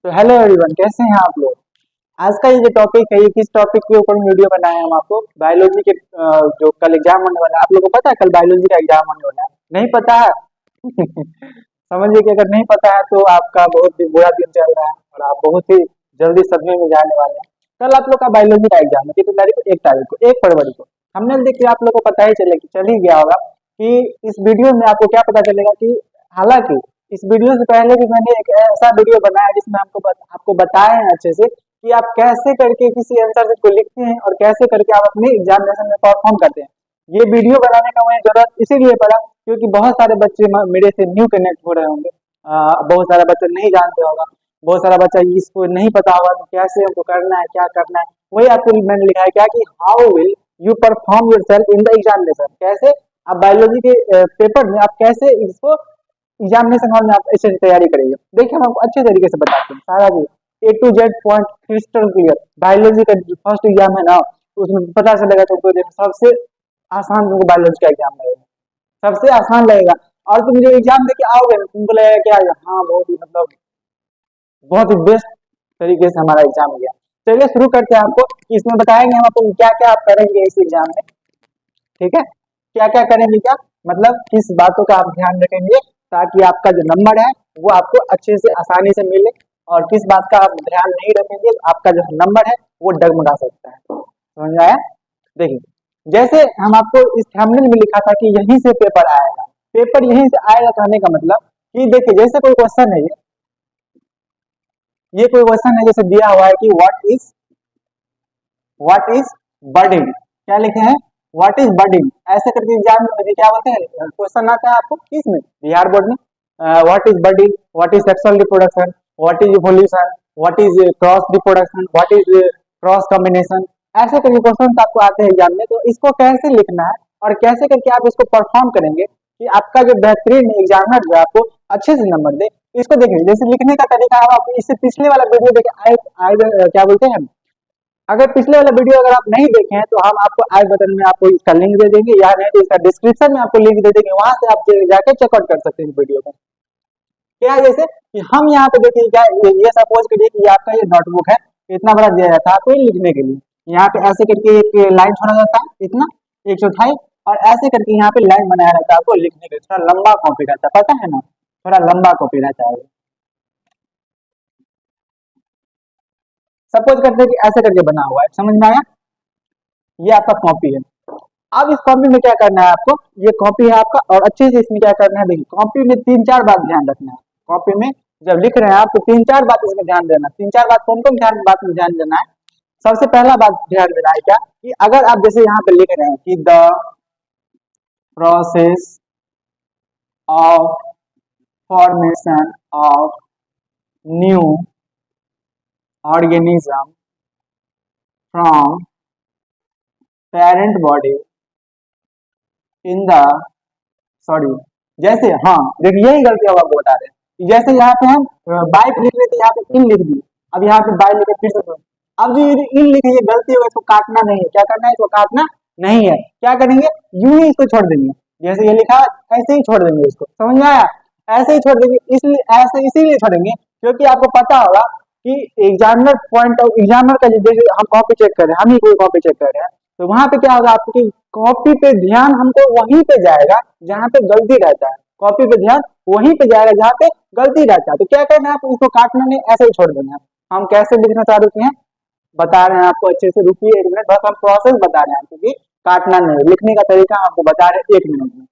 तो hello everyone, कैसे हैं आप लोग। आज का ये जो टॉपिक है, ये किस टॉपिक के ऊपर वीडियो बनाए हैं हम आपको बायोलॉजी के जो कल एग्जाम होने वाला है। आप लोगों को पता है कल बायोलॉजी का एग्जाम होने वाला है? नहीं पता है? समझिए कि अगर नहीं पता है तो आपका बहुत ही बुरा दिन चल रहा है और आप बहुत ही जल्दी सदमे में जाने वाले हैं। कल आप लोग का बायोलॉजी का एग्जाम है, कितनी तारीख को? 1 तारीख को, 1 फरवरी को। हमने देखिए आप लोग को पता ही चल ही गया होगा कि इस वीडियो में आपको क्या पता चलेगा कि हालांकि इस वीडियो से पहले भी मैंने एक ऐसा वीडियो बनाया जिसमें आपको बताए हैं अच्छे से कि आप कैसे करके किसी आंसर को लिखते हैं और कैसे करके आप अपने एग्जामिनेशन में परफॉर्म करते हैं। ये वीडियो बनाने का मुझे जरूरत इसीलिए पड़ा क्योंकि बहुत सारे बच्चे मेरे से न्यू कनेक्ट हो रहे होंगे। बहुत सारा बच्चा नहीं जानते होगा, बहुत सारा बच्चा इसको नहीं पता होगा कि कैसे हमको करना है, क्या करना है। वही आपको मैंने लिखा है क्या कि how will you perform your self in the examination. कैसे आप बायोलॉजी के पेपर में आप कैसे इसको एग्जामिनेशन हॉल में आप अच्छे से तैयारी करेंगे। देखिए हम आपको अच्छे तरीके से बताते हैं सारा चीज A to Z point crystal clear. Biology का फर्स्ट एग्जाम है ना, तो उसमें पता चलेगा तुमको। देखो सबसे आसान तुमको बायोलॉजी का एग्जाम लगेगा, सबसे आसान लगेगा। और तुम जो एग्जाम देके आओगे ना, तुमको लगेगा क्या हाँ बहुत ही मतलब बहुत ही बेस्ट तरीके से हमारा एग्जाम गया। चलिए शुरू करते हैं। आपको इसमें बताएंगे हम आपको क्या क्या आप करेंगे इस एग्जाम में। ठीक है, क्या क्या करेंगे, क्या मतलब किस बातों का आप ध्यान रखेंगे ताकि आपका जो नंबर है वो आपको अच्छे से आसानी से मिले, और किस बात का आप ध्यान नहीं रखेंगे तो आपका जो नंबर है वो डगमगा सकता है। समझ में आया? देखिए जैसे हम आपको इस थंबनेल में लिखा था कि यहीं से पेपर आएगा, पेपर यहीं से आएगा कहने का मतलब कि देखिए जैसे कोई क्वेश्चन है, ये कोई क्वेश्चन है जैसे दिया हुआ है कि व्हाट इज बर्डिंग। क्या लिखे हैं? What is budding. ऐसे करके एग्जाम में क्या बोलते हैं, क्वेश्चन आता है आपको किसमें, बिहार बोर्ड में। What is budding, what is sexual reproduction, what is evolution, what is cross reproduction, what is cross combination. ऐसे करके क्वेश्चन आपको आते हैं एग्जाम में। तो इसको कैसे लिखना है और कैसे करके आप इसको परफॉर्म करेंगे कि आपका जो बेहतरीन एग्जामिनर जो आपको अच्छे से नंबर दे। इसको देखिए जैसे लिखने का तरीका है, आपको इससे पिछले वाला वीडियो देखे आए क्या बोलते हैं। अगर पिछले वाला वीडियो अगर आप नहीं देखे हैं तो हम आपको आई बटन में आपको इसका लिंक दे देंगे, या नहीं तो इसका डिस्क्रिप्शन में आपको लिंक दे देंगे, वहां से आप जाकर चेकआउट कर सकते हैं इस वीडियो को। क्या है जैसे कि हम यहाँ पे देखिए क्या ये सपोज करिए कि आपका ये नोटबुक है, इतना बड़ा दिया जाता है आपको लिखने के लिए। यहाँ पे ऐसे करके एक लाइन छोड़ा जाता है, इतना 1/4, और ऐसे करके यहाँ पे लाइन बनाया रहता है आपको लिखने के लिए। थोड़ा लंबा कॉपी रहता है, पता है ना, थोड़ा लंबा कॉपी रहता है। सपोज करते हैं कि ऐसे करके बना हुआ है, समझ में आया? ये आपका कॉपी है। अब इस कॉपी में क्या करना है आपको, ये कॉपी है आपका, और अच्छे से इसमें क्या करना है, देखिए कॉपी में 3-4 बात ध्यान रखना है। कॉपी में जब लिख रहे हैं आप तो 3-4 बात इसमें ध्यान देना। 3-4 बात कौन कौन बात में ध्यान देना है? सबसे पहला बात ध्यान देना है क्या कि अगर आप जैसे यहाँ पे लिख रहे हैं कि the process of formation of new organism from parent body in the sorry, जैसे हाँ देखिए यही गलती हम आपको बता रहे हैं कि जैसे यहाँ पे हम बाइक लिख रहे थे, यहाँ पे इन लिख दिए, अब यहाँ पे बाइक लिखे फिर से। अब जो इन लिखे ये गलती होगा, इसको काटना नहीं है। क्या करना है? इसको काटना नहीं है। क्या करेंगे? यूं ही इसको छोड़ देंगे, जैसे ये लिखा ऐसे ही छोड़ देंगे इसको। समझ में आया? ऐसे ही छोड़ देंगे, इसलिए ऐसे इसीलिए छोड़ेंगे क्योंकि आपको पता होगा कि एग्जामिनर पॉइंट ऑफ एग्जामिनर का जैसे हम कॉपी चेक कर रहे हैं, हम ही कोई कॉपी चेक कर रहे हैं, तो वहां पे क्या होगा आपकी कॉपी पे ध्यान हमको वहीं पे जाएगा जहां पे गलती रहता है। कॉपी पे ध्यान वहीं पे जाएगा जहां पे गलती रहता है। तो क्या करना है आपको, इसको काटना नहीं, ऐसे ही छोड़ देना है। हम कैसे लिखना चाह रहे हैं बता रहे हैं आपको, अच्छे से रुकिए 1 मिनट, बस हम प्रोसेस बता रहे हैं आपको कि काटना नहीं, लिखने का तरीका हम आपको बता रहे हैं 1 मिनट में।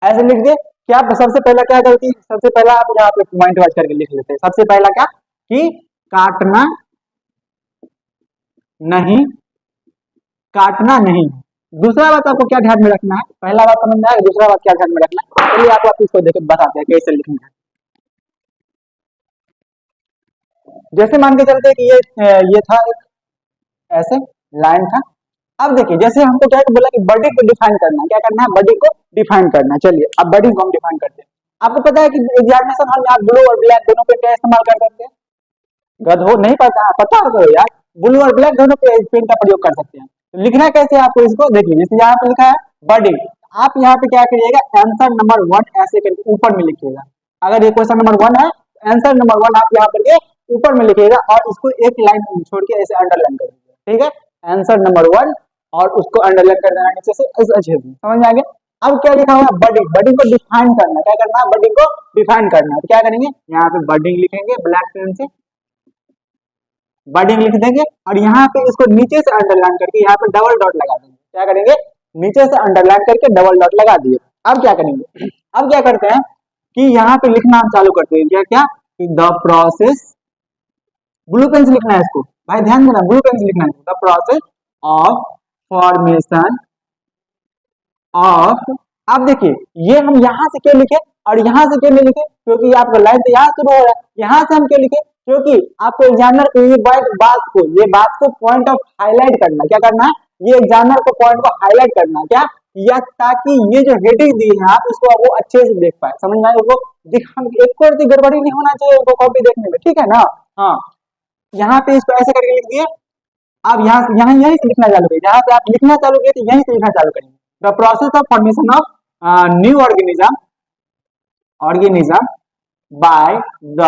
ऐसे लिख दे। क्या सबसे पहला क्या गलती, सबसे पहला आप यहाँ पे पॉइंट वाइज करके लिख लेते हैं। सबसे पहला क्या कि काटना नहीं, काटना नहीं। दूसरा बात आपको क्या ध्यान में रखना है, पहला बात समझ में आया, दूसरा बात क्या ध्यान में रखना है, चलिए आपको इसको देख बताते हैं कैसे लिखना है। जैसे मान के चलते कि ये था एक ऐसे लाइन था। अब देखिए जैसे हमको क्या बोला कि बॉडी को डिफाइन करना है, क्या करना है, बॉडी को डिफाइन करना है। चलिए अब बॉडी को हम डिफाइन करते हैं। आपको पता है कि एग्जामिनेशन हॉल में आप ब्लू और ब्लैक दोनों पे क्या इस्तेमाल कर सकते हैं? गधो नहीं पता, पता हो तो यार, ब्लू और ब्लैक दोनों पे पेन का प्रयोग कर सकते हैं। तो लिखना कैसे है आपको, इसको देखिए जैसे यहाँ पे लिखा है बॉडी, आप यहाँ पे क्या करिएगा, आंसर नंबर 1 ऐसे करके ऊपर में लिखिएगा। अगर ये क्वेश्चन नंबर 1 है, आंसर नंबर 1 आप यहाँ पर ऊपर में लिखिएगा और इसको एक लाइन छोड़ के ऐसे अंडरलाइन कर दीजिए, ठीक है। आंसर नंबर 1 और उसको अंडरलाइन कर देना नीचे से इस अच्छे से, समझ में आ गया। अब क्या लिखा हुआ है, बडिंग, बडिंग को डिफाइन करना, क्या करना है, बडिंग को डिफाइन करना है। तो क्या करेंगे, यहाँ पे बडिंग लिखेंगे ब्लैक पेन से, बडिंग लिख देंगे और यहाँ पे इसको नीचे से अंडरलाइन करके यहाँ पे डबल डॉट लगा देंगे। क्या करेंगे, नीचे से अंडरलाइन करके डबल डॉट लगा दिए। अब क्या करेंगे, अब क्या करते हैं कि यहाँ पे लिखना हम चालू करते हैं, क्या क्या, द प्रोसेस, ब्लू पेन से लिखना है इसको, भाई ध्यान देना, ब्लू पेन से लिखना है, the process of formation of. आप देखिए ये हम यहाँ से क्यों लिखे और यहाँ से क्यों नहीं लिखे, क्योंकि आपका लाइन तो यहाँ शुरू हो रहा है, यहाँ से हम क्यों लिखे, क्योंकि आपको एग्जामिनर को ये बात को पॉइंट ऑफ हाईलाइट करना, क्या करना है, ये एग्जामिनर को पॉइंट को हाईलाइट करना, क्या, या ताकि ये जो हेडिंग दी है आप इसको वो अच्छे से देख पाए, समझ में आए, उसको एक कोई गड़बड़ी नहीं होना चाहिए उनको कॉपी देखने में, ठीक है ना। हाँ, यहाँ पे इसको ऐसे करके लिख दिए। अब यहाँ यहीं से लिखना चालू करिए, जहाँ से आप लिखना चालू किए थे यहीं से लिखना चालू करेंगे। The process of formation of new organism by the,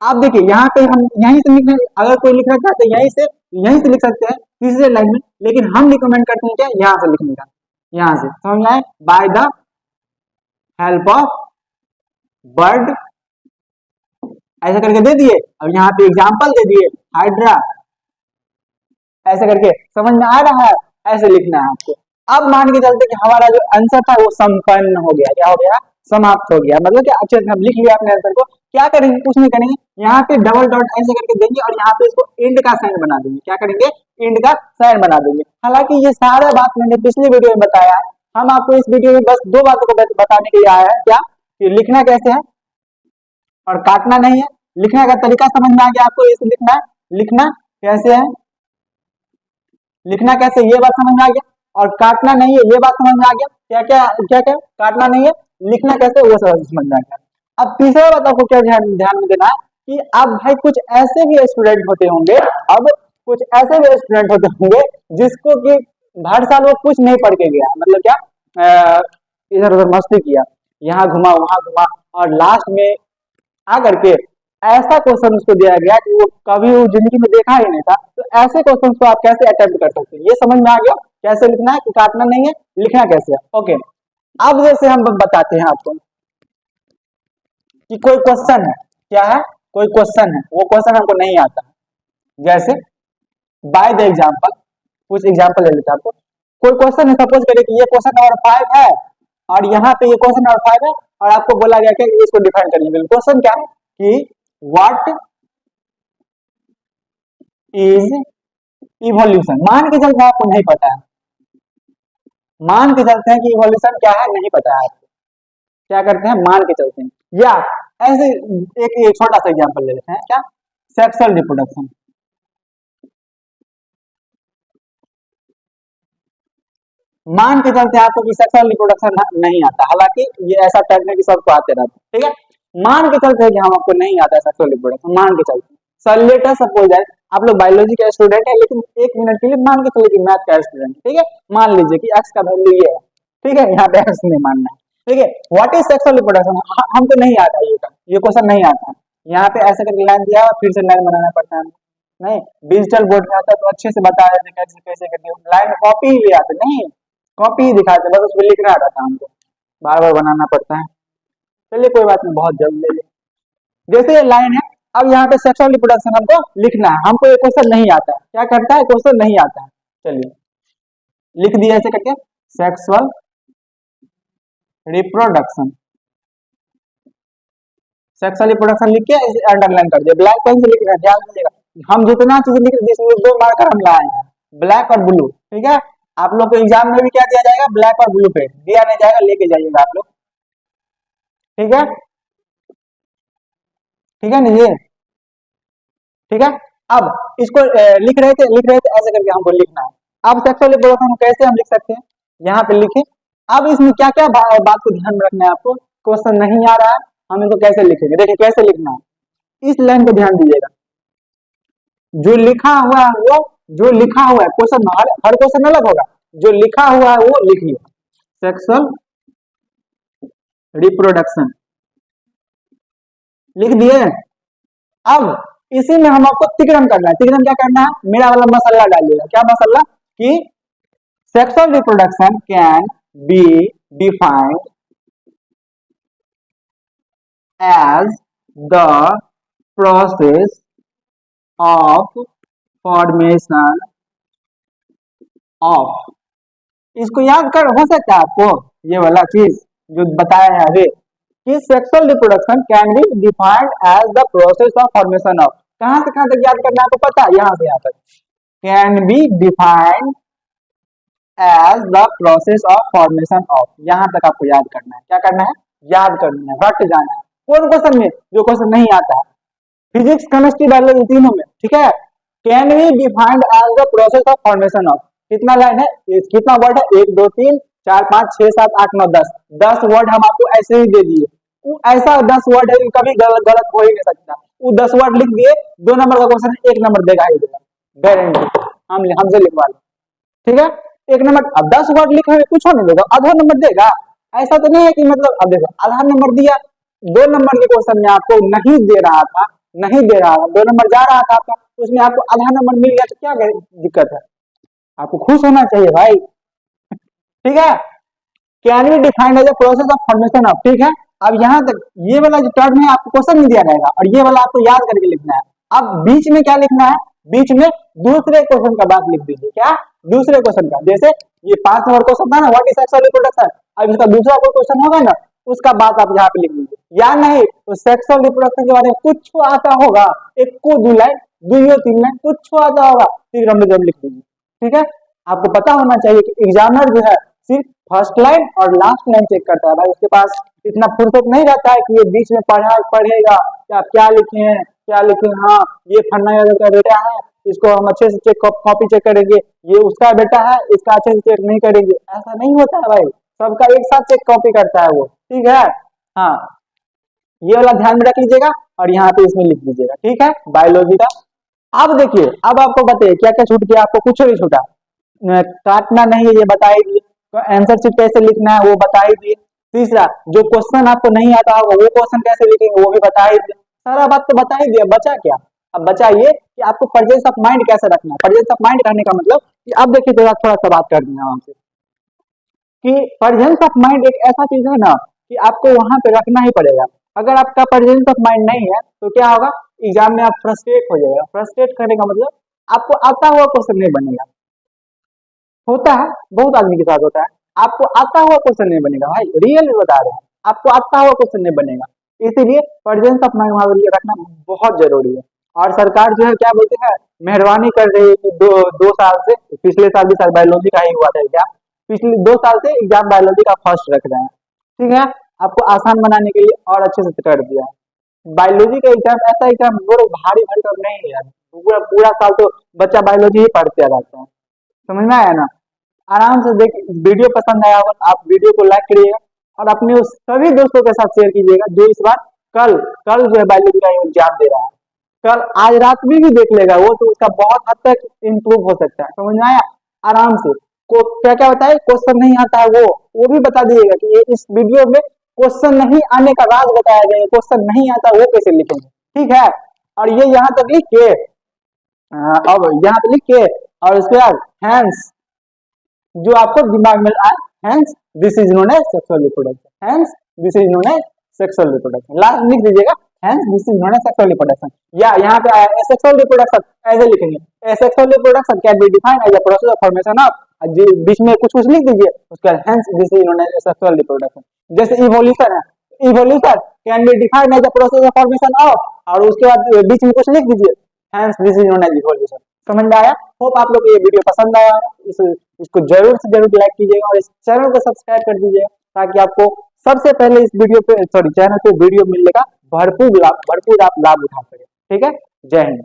आप देखिए यहाँ पे हम यहीं से लिखना, अगर कोई लिखना चाहते हैं यहीं से लिख सकते हैं तीसरे लाइन में, लेकिन हम रिकमेंड करते हैं क्या, यहाँ से लिखने का, यहाँ से, समझ में आए, by the help of bird, ऐसा करके दे दिए। अब यहाँ पे एग्जाम्पल दे दिए, हाइड्रा, ऐसे करके, समझ में आ रहा है, ऐसे लिखना है आपको। अब मान के चलते कि हमारा जो आंसर था वो संपन्न हो गया, क्या हो गया, समाप्त हो गया, मतलब कि अच्छे से हम लिख लिया अपने आंसर को। क्या करेंगे, कुछ नहीं करेंगे, यहाँ पे डबल डॉट ऐसे करके देंगे और यहाँ पे इसको एंड का साइन बना देंगे, क्या करेंगे, एंड का साइन बना देंगे। हालांकि ये सारा बात मैंने पिछले वीडियो में बताया, हम आपको इस वीडियो में बस 2 बातों को बताने के लिए आया है, क्या, कि लिखना कैसे है और काटना नहीं है। लिखने का तरीका समझ में आ गया आपको, इसे लिखना है, लिखना कैसे है, लिखना कैसे ये बात समझ में आ गया, और काटना नहीं है ये बात समझ में आ गया, क्या क्या काटना नहीं है, लिखना कैसे वो समझ में आ गया। अब तीसरा बात आपको क्या ध्यान में देना है कि अब भाई कुछ ऐसे भी स्टूडेंट होते होंगे, अब कुछ ऐसे भी स्टूडेंट होते होंगे जिसको कि हर साल वो कुछ नहीं पढ़ के गया, मतलब क्या, इधर उधर मस्ती किया, यहाँ घुमा वहां घुमा, और लास्ट में आकर के ऐसा क्वेश्चन उसको दिया गया कि वो कभी वो जिंदगी में देखा ही नहीं था। तो ऐसे क्वेश्चन को आप कैसे अटेम्प्ट कर सकते हैं, ये समझ में आ गया, कैसे लिखना है, कि काटना नहीं है, लिखना कैसे है। ओके, अब जैसे हम बताते हैं आपको कि कोई क्वेश्चन है, क्या है, कोई क्वेश्चन है, वो क्वेश्चन हमको नहीं आता, जैसे बाय द एग्जाम्पल, कुछ एग्जाम्पल ले लेते हैं आपको। कोई क्वेश्चन है, सपोज करें कि ये क्वेश्चन नंबर 5 है और यहाँ पे ये क्वेश्चन नंबर 5 है और आपको बोला गया कि इसको डिफाइन करिए। क्वेश्चन क्या है कि व्हाट इज इवोल्यूशन, मान के चलते आपको नहीं पता है, मान के चलते हैं कि इवोल्यूशन क्या है नहीं पता है आपको, क्या करते हैं, मान के चलते हैं, या ऐसे एक छोटा सा एग्जांपल ले लेते हैं, क्या, सेक्सुअल रिप्रोडक्शन। मान के चलते हैं आपको कि सेक्सुअल रिप्रोडक्शन नहीं आता, हालांकि ये ऐसा टाइप में कि सबको आते रहते हैं, ठीक है। मान के चलते हैं कि हम आपको नहीं आता सेक्सुअल रिप्रोडक्शन, मान के चलते, लेटर सपोज दैट आप लोग बायोलॉजी के स्टूडेंट है, लेकिन 1 मिनट के लिए मान के चलिए कि मैथ का स्टूडेंट, ठीक है, मान लीजिए कि एक्स का वैल्यू ये है, ठीक है, यहाँ पे एक्स नहीं मानना है, ठीक है। व्हाट इज सेक्सुअल रिप्रोडक्शन, हमको नहीं आता ये क्वेश्चन नहीं आता, यहाँ पे ऐसे करके लाइन दिया और फिर से लाइन बनाना पड़ता है, नहीं डिजिटल बोर्ड में आता तो अच्छे से बता देते कैसे कैसे करके, लाइन कॉपी ही ले आते, नहीं कॉपी ही दिखाते, बस उसको लिखना रहता है, हमको बार बार बनाना पड़ता है। चलिए कोई बात नहीं, बहुत जल्द ले, जैसे ये लाइन है, अब यहाँ पे सेक्सुअल रिप्रोडक्शन हमको लिखना है, हमको ये क्वेश्चन नहीं आता है, क्या करता है, क्वेश्चन नहीं आता है, चलिए लिख दिया ऐसे करके, सेक्सुअल रिप्रोडक्शन, सेक्सुअल रिप्रोडक्शन लिख के अंडरलाइन कर दिया, ब्लैक पेन से लिख रहे हैं, ध्यान दीजिएगा, हम जितना चीज लिख रहे जिसमें 2 मार्कर हम लाए हैं, ब्लैक और ब्लू, ठीक है। आप लोग को एग्जाम में भी क्या दिया जाएगा, ब्लैक और ब्लू पेन दिया नहीं जाएगा, लेके जाइएगा आप लोग, ठीक है, ठीक है नहीं, ठीक है। अब इसको लिख रहे थे ऐसे करके हमको लिखना है। अब सेक्सुअल रिप्रोडक्शन कैसे हम लिख सकते हैं, यहाँ पे लिखे। अब इसमें क्या क्या बात को ध्यान में रखना है आपको, क्वेश्चन नहीं आ रहा है, हम इनको कैसे लिखेंगे, देखिए कैसे लिखना है, इस लाइन को ध्यान दीजिएगा, जो लिखा हुआ है वो, जो लिखा हुआ है क्वेश्चन, हर क्वेश्चन अलग होगा, जो लिखा हुआ है वो लिखिए, सेक्सुअल रिप्रोडक्शन लिख दिए, अब इसी में हम आपको तिक्रम करना है। तिक्रम क्या करना है, मेरा वाला मसला डालिएगा। क्या मसला कि sexual reproduction can be defined as the process of formation of, इसको याद कर हो सकता है आपको ये वाला चीज जो बताया है अभी कि sexual reproduction can be defined as the process of formation of, कहां से कहां तक याद करना है आपको पता है, यहां से यहां तक can be defined as the process of formation of, यहां तक आपको याद करना है। क्या करना है, याद करना है, रट जाना है। कौन क्वेश्चन में, जो क्वेश्चन नहीं आता है, फिजिक्स केमिस्ट्री बायोलॉजी तीनों में, ठीक है। Can be defined as the process of formation of, कितना लाइन है, कितना वर्ड है, 1 2 3 4 5 6 7 8 9 10, 10 वर्ड हम आपको ऐसे ही दे दिए। ऐसा 10 वर्ड है कि कभी गलत गलत हो ही नहीं सकता। वो 10 वर्ड लिख दिए, 2 नंबर का क्वेश्चन 1 नंबर देगा ही देगा, गारंटी, हमसे लिखवा लो, ठीक है। 1 नंबर, अब 10 वर्ड लिखे हुए कुछ नहीं देगा, आधा नंबर देगा। ऐसा तो नहीं है कि मतलब अब देखो आधा नंबर दिया, 2 नंबर के क्वेश्चन में आपको नहीं दे रहा था, नहीं दे रहा था, 2 नंबर जा रहा था आपका, उसमें आपको आधा नंबर मिल गया तो क्या दिक्कत है, आपको खुश होना चाहिए भाई, ठीक है। Can be defined as a process of formation of, ठीक है। अब यहाँ तक ये वाला जो टर्म है आपको क्वेश्चन नहीं दिया जाएगा, और ये वाला आपको याद करके लिखना है। अब बीच में क्या लिखना है, बीच में दूसरे क्वेश्चन का बात लिख दीजिए। क्या, दूसरे क्वेश्चन का, जैसे ये 5 नंबर क्वेश्चन था ना, व्हाट इज सेक्सुअल रिप्रोडक्शन, अब इसका दूसरा कोई क्वेश्चन होगा ना, उसका बात आप यहाँ पे लिख दीजिए। या नहीं तो सेक्सुअल रिप्रोडक्शन के बारे में कुछ आता होगा, एक को 2 लाइन 2 या 3 लाइन कुछ आता होगा, फिर हम जब लिख दीजिए, ठीक है। आपको पता होना चाहिए कि एग्जामिनर जो है सिर्फ फर्स्ट लाइन और लास्ट लाइन चेक करता है भाई, उसके पास इतना फुर्सत नहीं रहता है कि ये बीच में पढ़ेगा क्या क्या लिखे हैं, क्या लिखे, हाँ ये फन्ना का बेटा है, इसको हम अच्छे से चेक कॉपी चेक करेंगे, ये उसका बेटा है इसका अच्छे से चेक नहीं करेंगे, ऐसा नहीं होता है भाई, सबका एक साथ चेक कॉपी करता है वो, ठीक है। हाँ, ये वाला ध्यान में रख लीजिएगा और यहाँ पे इसमें लिख दीजिएगा, ठीक है, बायोलॉजी का। अब देखिए, अब आपको बताइए क्या क्या छूट गया, आपको कुछ नहीं छूटा, काटना नहीं है ये बता ही दिए, तो आंसर शीट कैसे लिखना है वो बता ही दिए। तीसरा, जो क्वेश्चन आपको नहीं आता होगा वो क्वेश्चन कैसे लिखेंगे वो भी बता ही दिया, सारा बात तो बता ही दिया, बचा क्या। अब बचा ये कि आपको प्रेजेंस ऑफ माइंड कैसे रखना है। प्रेजेंस ऑफ माइंड रहने का मतलब कि अब देखिए थोड़ा सा बात कर दिया हमसे कि प्रेजेंस ऑफ माइंड एक ऐसा चीज है ना कि आपको वहां पे रखना ही पड़ेगा। अगर आपका प्रेजेंस ऑफ माइंड नहीं है तो क्या होगा, एग्जाम में आप फ्रस्ट्रेट हो जाएगा। फ्रस्ट्रेट करने का मतलब आपको आता हुआ क्वेश्चन नहीं बनेगा, होता है बहुत आदमी के साथ होता है, आपको आता हुआ क्वेश्चन नहीं बनेगा भाई, रियल बता रहे हैं, आपको आता हुआ क्वेश्चन नहीं बनेगा। इसीलिए प्रेजेंस ऑफ माइंड वहां रखना बहुत जरूरी है। और सरकार जो है क्या बोलते हैं, मेहरबानी कर रही है कि दो साल से, पिछले साल भी शायद बायोलॉजी का ही हुआ था क्या, पिछले 2 साल से एग्जाम बायोलॉजी का फर्स्ट रख रहे हैं, ठीक है। आपको आसान बनाने के लिए और अच्छे से कर दिया है। बायोलॉजी का एग्जाम ऐसा एग्जाम वो भारी भरकम नहीं है, पूरा पूरा साल तो बच्चा बायोलॉजी ही पढ़ते रहता है, समझ में आया ना। आराम से देख, वीडियो पसंद आया होगा आप वीडियो को लाइक करिएगा और अपने उस सभी दोस्तों के साथ शेयर कीजिएगा जो इस बार कल कल जो है बायोलॉजी का एग्जाम दे रहा है, कल आज रात में भी देख लेगा वो, तो उसका बहुत हद तक इम्प्रूव हो सकता है, समझ में आया। आराम से को क्या क्या बताए, क्वेश्चन नहीं आता है वो भी बता दीजिएगा कि ये इस वीडियो में क्वेश्चन नहीं आने का राज बताया गया है, क्वेश्चन नहीं आता वो कैसे लिखेंगे, ठीक है। और ये यहाँ तक लिख के अब यहाँ तक लिख के और उसके बाद हैंस जो आपको दिमाग में आए, hence this is known as sexual reproduction, hence this is known as sexual reproduction, last लिख दीजिएगा hence this is known as sexual reproduction. या यहाँ पे आया सेक्सुअल रिप्रोडक्शन ऐसे लिखेंगे, sexual reproduction can be defined as a process of formation of, बीच में कुछ लिख दीजिए, उसके बाद hence this is known as sexual reproduction. जैसे इवोल्यूशन है, evolution can be defined as a process of formation of, और उसके बाद बीच में कुछ लिख दीजिए, hence this is known as evolution. समझ में आया। होप आप लोग को ये वीडियो पसंद आया, इसको जरूर से जरूर लाइक कीजिएगा और इस चैनल को सब्सक्राइब कर दीजिएगा ताकि आपको सबसे पहले इस वीडियो पे चैनल पे वीडियो मिलने का भरपूर आप लाभ उठा सके, ठीक है। जय हिंद।